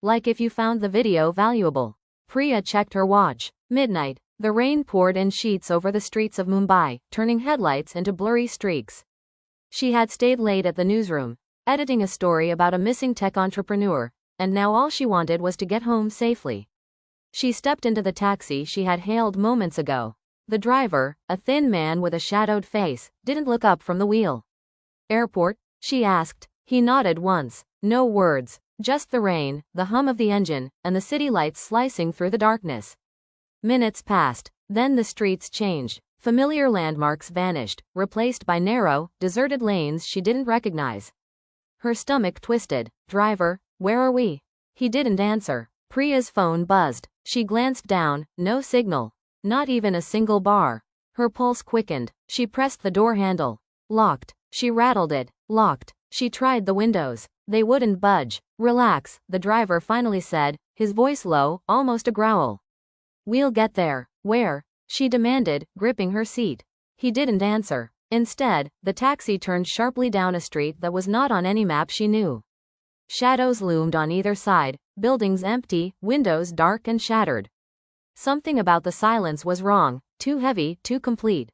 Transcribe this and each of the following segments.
Like if you found the video valuable. Priya checked her watch. Midnight. The rain poured in sheets over the streets of Mumbai, turning headlights into blurry streaks. She had stayed late at the newsroom, editing a story about a missing tech entrepreneur, and now all she wanted was to get home safely. She stepped into the taxi she had hailed moments ago. The driver, a thin man with a shadowed face, didn't look up from the wheel. "Airport?" she asked. He nodded once. No words, just the rain, the hum of the engine, and the city lights slicing through the darkness. Minutes passed, then the streets changed. Familiar landmarks vanished, replaced by narrow, deserted lanes she didn't recognize. Her stomach twisted. "Driver, where are we?" He didn't answer. Priya's phone buzzed. She glanced down, no signal. Not even a single bar. Her pulse quickened. She pressed the door handle. Locked. She rattled it. Locked. She tried the windows. They wouldn't budge. "Relax," the driver finally said, his voice low, almost a growl. "We'll get there." "Where?" she demanded, gripping her seat. He didn't answer. Instead, the taxi turned sharply down a street that was not on any map she knew. Shadows loomed on either side, buildings empty, windows dark and shattered. Something about the silence was wrong, too heavy, too complete.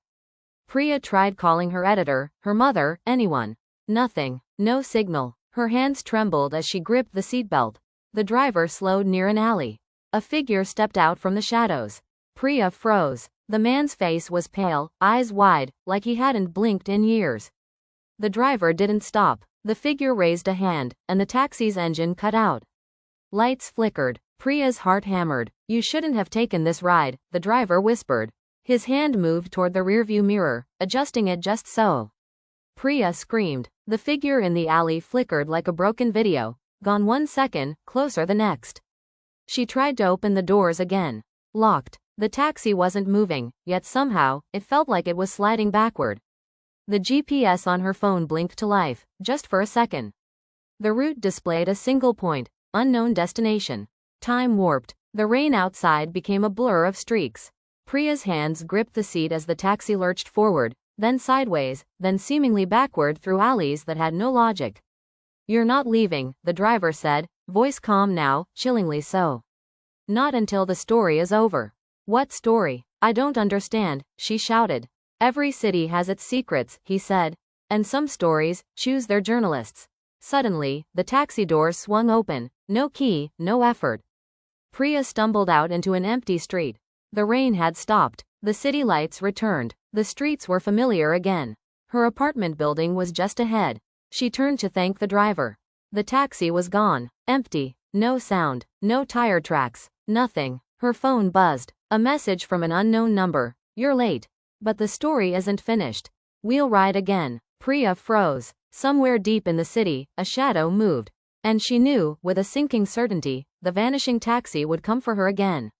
Priya tried calling her editor, her mother, anyone. Nothing. No signal. Her hands trembled as she gripped the seatbelt. The driver slowed near an alley. A figure stepped out from the shadows. Priya froze. The man's face was pale, eyes wide, like he hadn't blinked in years. The driver didn't stop. The figure raised a hand, and the taxi's engine cut out. Lights flickered. Priya's heart hammered. "You shouldn't have taken this ride," the driver whispered. His hand moved toward the rearview mirror, adjusting it just so. Priya screamed. The figure in the alley flickered like a broken video, gone 1 second, closer the next. She tried to open the doors again. Locked. The taxi wasn't moving, yet somehow, it felt like it was sliding backward. The GPS on her phone blinked to life, just for a second. The route displayed a single point, unknown destination. Time warped. The rain outside became a blur of streaks. Priya's hands gripped the seat as the taxi lurched forward, then sideways, then seemingly backward through alleys that had no logic. "You're not leaving," the driver said, voice calm now, chillingly so. "Not until the story is over." "What story? I don't understand," she shouted. "Every city has its secrets," he said. "And some stories choose their journalists." Suddenly, the taxi doors swung open. No key, no effort. Priya stumbled out into an empty street. The rain had stopped. The city lights returned. The streets were familiar again. Her apartment building was just ahead. She turned to thank the driver. The taxi was gone. Empty. No sound. No tire tracks. Nothing. Her phone buzzed. A message from an unknown number. "You're late. But the story isn't finished. We'll ride again." Priya froze. Somewhere deep in the city, a shadow moved. And she knew, with a sinking certainty, the vanishing taxi would come for her again.